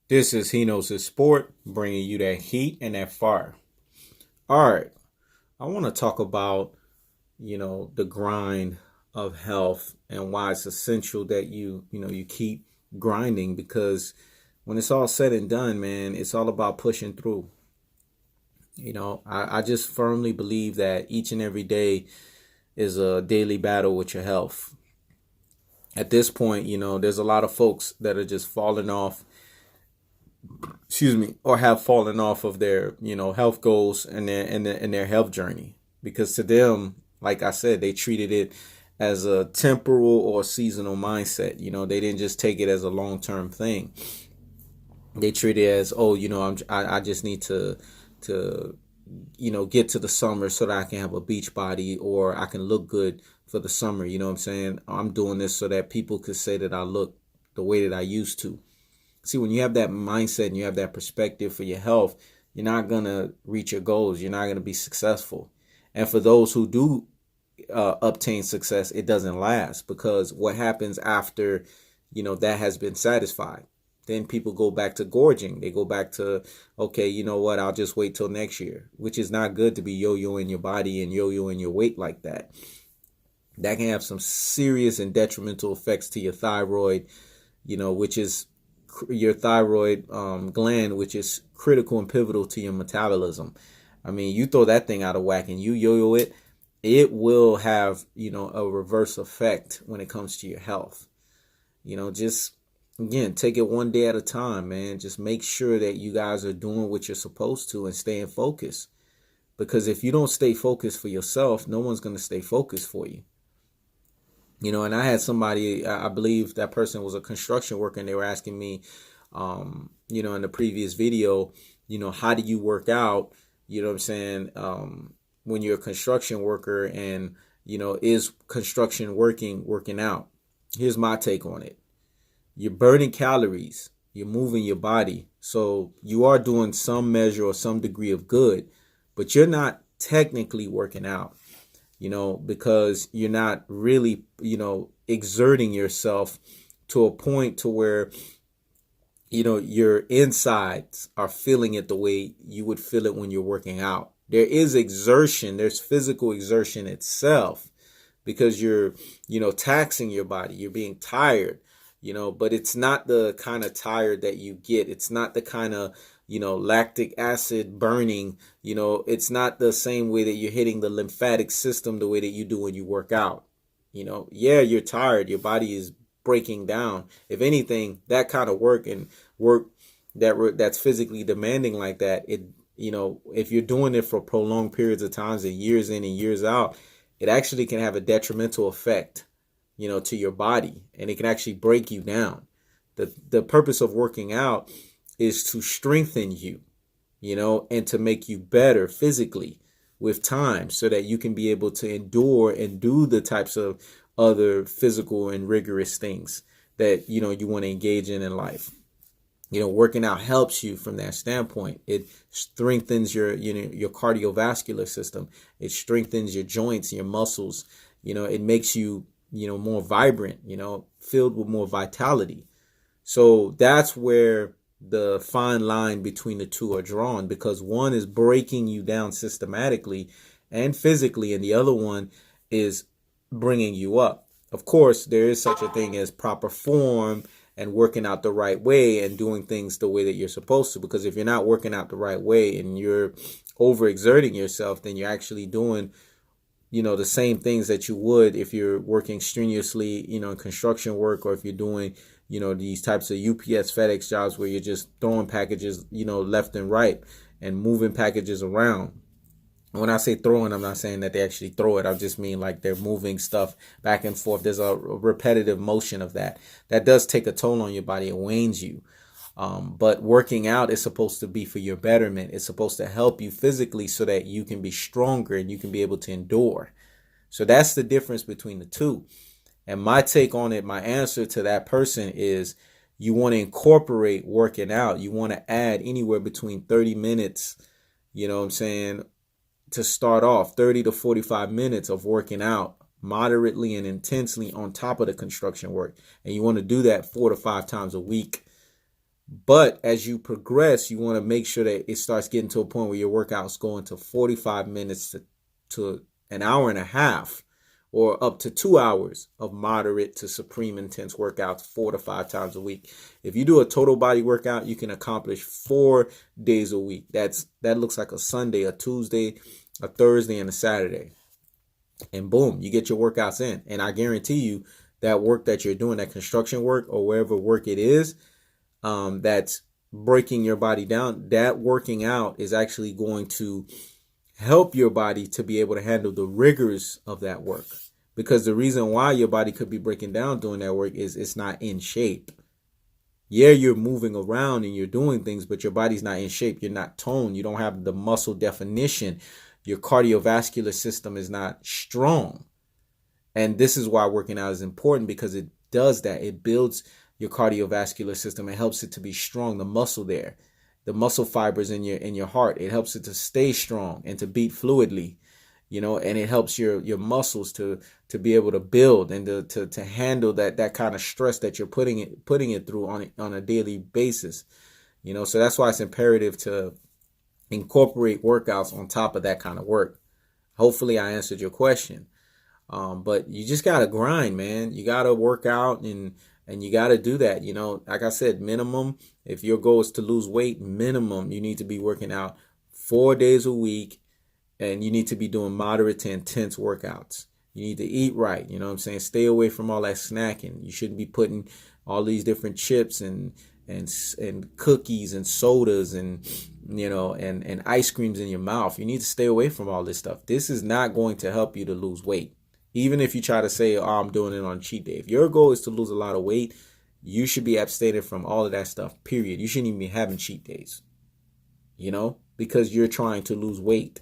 This is He Knows His Sport, bringing you that heat and that fire. All right, I want to talk about, the grind of health and why it's essential that you keep grinding because when it's all said and done, man, it's all about pushing through. I just firmly believe that each and every day is a daily battle with your health. At this point, there's a lot of folks that are just falling off, or have fallen off of their, health goals and their health journey. Because to them, like I said, they treated it as a temporal or seasonal mindset. They didn't just take it as a long-term thing. They treat it as, oh, I just need to get to the summer so that I can have a beach body or I can look good for the summer. You know what I'm saying? I'm doing this so that people could say that I look the way that I used to. See, when you have that mindset and you have that perspective for your health, you're not going to reach your goals. You're not going to be successful. And for those who do obtain success, it doesn't last, because what happens after, that has been satisfied? Then people go back to gorging. They go back to, okay, you know what? I'll just wait till next year, which is not good to be yo-yoing your body and yo-yoing your weight like that. That can have some serious and detrimental effects to your thyroid, which is your thyroid gland, which is critical and pivotal to your metabolism. I mean, you throw that thing out of whack and you yo-yo it, it will have, a reverse effect when it comes to your health. Just, again, take it one day at a time, man. Just make sure that you guys are doing what you're supposed to and staying focused. Because if you don't stay focused for yourself, no one's going to stay focused for you. And I had somebody, I believe that person was a construction worker, and they were asking me, in the previous video, how do you work out? You know what I'm saying? When you're a construction worker and, is construction working out? Here's my take on it. You're burning calories. You're moving your body. So you are doing some measure or some degree of good, but you're not technically working out. Because you're not really, exerting yourself to a point to where, your insides are feeling it the way you would feel it when you're working out. There is exertion. There's physical exertion itself because you're, taxing your body. You're being tired, but it's not the kind of tired that you get. It's not the kind of, lactic acid burning, it's not the same way that you're hitting the lymphatic system the way that you do when you work out. Yeah, you're tired. Your body is breaking down. If anything, that kind of work that's physically demanding like that, if you're doing it for prolonged periods of times and years in and years out, it actually can have a detrimental effect, to your body, and it can actually break you down. The purpose of working out is to strengthen you, and to make you better physically with time so that you can be able to endure and do the types of other physical and rigorous things that, you want to engage in life. Working out helps you from that standpoint. It strengthens your cardiovascular system. It strengthens your joints, your muscles. It makes you, more vibrant, filled with more vitality. So that's where the fine line between the two are drawn, because one is breaking you down systematically and physically, and the other one is bringing you up. Of course, there is such a thing as proper form and working out the right way and doing things the way that you're supposed to, because if you're not working out the right way and you're overexerting yourself, then you're actually doing the same things that you would if you're working strenuously, in construction work, or if you're doing, these types of UPS FedEx jobs where you're just throwing packages, left and right and moving packages around. When I say throwing, I'm not saying that they actually throw it. I just mean like they're moving stuff back and forth. There's a repetitive motion of that. That does take a toll on your body. It wanes you. But working out is supposed to be for your betterment. It's supposed to help you physically so that you can be stronger and you can be able to endure. So that's the difference between the two. And my take on it, my answer to that person is, you want to incorporate working out. You want to add anywhere between 30 minutes, to start off, 30 to 45 minutes of working out moderately and intensely on top of the construction work. And you want to do that 4 to 5 times a week. But as you progress, you want to make sure that it starts getting to a point where your workout's going to 45 minutes to an hour and a half, or up to 2 hours of moderate to supreme intense workouts 4 to 5 times a week. If you do a total body workout, you can accomplish 4 days a week. That looks like a Sunday, a Tuesday, a Thursday, and a Saturday. And boom, you get your workouts in. And I guarantee you that work that you're doing, that construction work or wherever work it is, that's breaking your body down, that working out is actually going to help your body to be able to handle the rigors of that work. Because the reason why your body could be breaking down doing that work is it's not in shape. Yeah, you're moving around and you're doing things, but your body's not in shape. You're not toned. You don't have the muscle definition. Your cardiovascular system is not strong. And this is why working out is important, because it does that. It builds your cardiovascular system. It helps it to be strong, the muscle there, the muscle fibers in your heart. It helps it to stay strong and to beat fluidly, and it helps your muscles to be able to build and to handle that kind of stress that you're putting it through on a daily basis. So that's why it's imperative to incorporate workouts on top of that kind of work. Hopefully I answered your question. But you just gotta grind, man. You gotta work out and you gotta do that. Like I said, minimum, if your goal is to lose weight, minimum, you need to be working out 4 days a week, and you need to be doing moderate to intense workouts. You need to eat right. You know what I'm saying? Stay away from all that snacking. You shouldn't be putting all these different chips and cookies and sodas and and ice creams in your mouth. You need to stay away from all this stuff. This is not going to help you to lose weight. Even if you try to say, oh, I'm doing it on a cheat day. If your goal is to lose a lot of weight, you should be abstaining from all of that stuff, period. You shouldn't even be having cheat days, because you're trying to lose weight.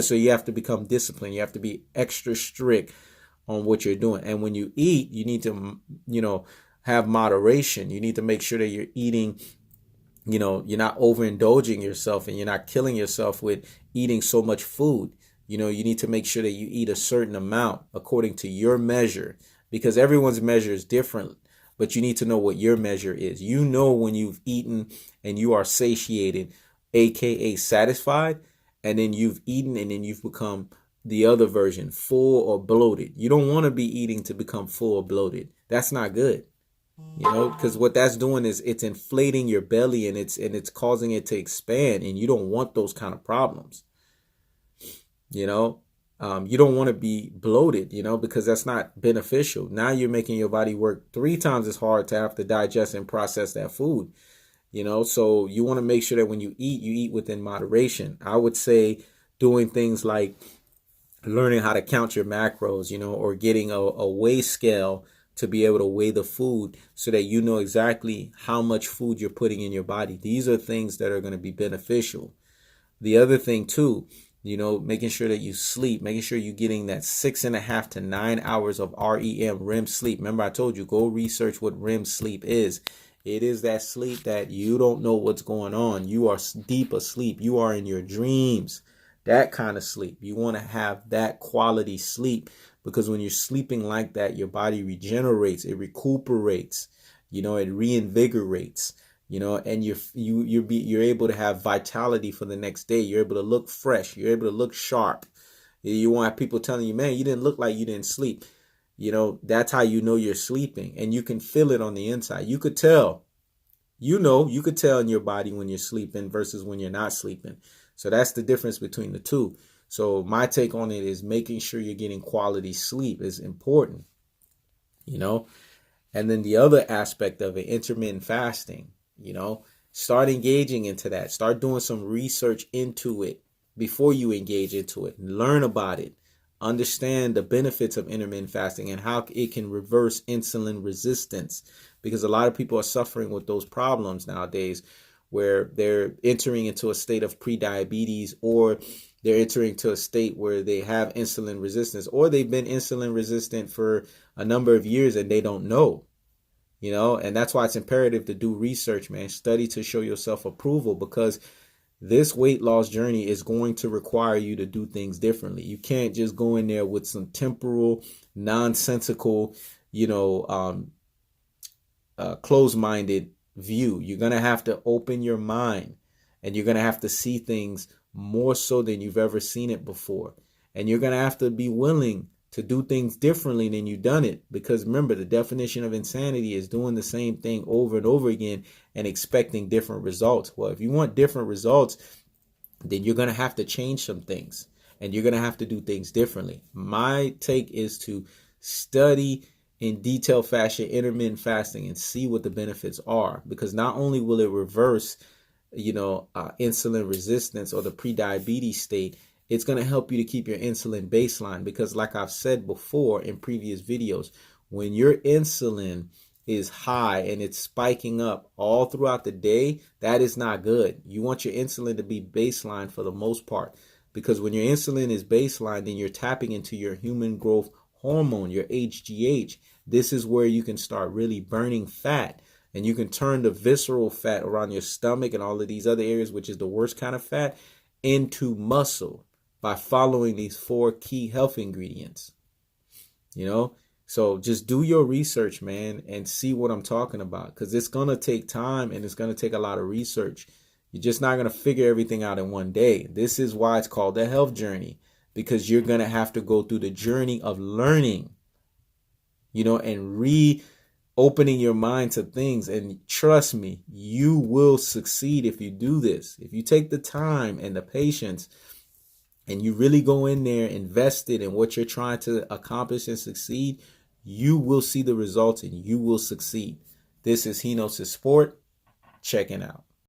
So you have to become disciplined. You have to be extra strict on what you're doing. And when you eat, you need to, have moderation. You need to make sure that you're eating, you're not overindulging yourself and you're not killing yourself with eating so much food. You need to make sure that you eat a certain amount according to your measure, because everyone's measure is different, but you need to know what your measure is. When you've eaten and you are satiated, aka satisfied, and then you've eaten and then you've become the other version, full or bloated. You don't want to be eating to become full or bloated. That's not good. Because what that's doing is it's inflating your belly and it's causing it to expand, and you don't want those kind of problems. You don't want to be bloated, because that's not beneficial. Now you're making your body work 3 times as hard to have to digest and process that food. So you want to make sure that when you eat within moderation. I would say doing things like learning how to count your macros, or getting a weigh scale to be able to weigh the food so that you know exactly how much food you're putting in your body. These are things that are going to be beneficial. The other thing too, making sure that you sleep, making sure you're getting that 6.5 to 9 hours of REM sleep. Remember, I told you, go research what REM sleep is. It is that sleep that you don't know what's going on. You are deep asleep. You are in your dreams. That kind of sleep. You want to have that quality sleep, because when you're sleeping like that, your body regenerates, it recuperates, it reinvigorates, and you're able to have vitality for the next day. You're able to look fresh. You're able to look sharp. You won't have people telling you, man, you didn't look like you didn't sleep. That's how you know you're sleeping, and you can feel it on the inside. You could tell, you could tell in your body when you're sleeping versus when you're not sleeping. So that's the difference between the two. So my take on it is making sure you're getting quality sleep is important, and then the other aspect of it, intermittent fasting, start engaging into that. Start doing some research into it before you engage into it. Learn about it. Understand the benefits of intermittent fasting and how it can reverse insulin resistance, because a lot of people are suffering with those problems nowadays, where they're entering into a state of prediabetes, or they're entering into a state where they have insulin resistance, or they've been insulin resistant for a number of years and they don't know, and that's why it's imperative to do research, man. Study to show yourself approval, because this weight loss journey is going to require you to do things differently. You can't just go in there with some temporal, nonsensical, closed-minded view. You're going to have to open your mind, and you're going to have to see things more so than you've ever seen it before. And you're going to have to be willing to do things differently than you've done it. Because remember, the definition of insanity is doing the same thing over and over again and expecting different results. Well, if you want different results, then you're going to have to change some things, and you're going to have to do things differently. My take is to study in detailed fashion intermittent fasting and see what the benefits are, because not only will it reverse insulin resistance or the pre-diabetes state, it's going to help you to keep your insulin baseline. Because like I've said before in previous videos, when your insulin is high and it's spiking up all throughout the day, that is not good. You want your insulin to be baseline for the most part, because when your insulin is baseline, then you're tapping into your human growth hormone, your HGH. This is where you can start really burning fat, and you can turn the visceral fat around your stomach and all of these other areas, which is the worst kind of fat, into muscle by following these 4 key health ingredients. So just do your research, man, and see what I'm talking about, because it's going to take time and it's going to take a lot of research. You're just not going to figure everything out in one day. This is why it's called the health journey, because you're going to have to go through the journey of learning, and reopening your mind to things. And trust me, you will succeed if you do this. If you take the time and the patience and you really go in there invested in what you're trying to accomplish and succeed, you will see the results and you will succeed. This is Henosis Sport, checking out.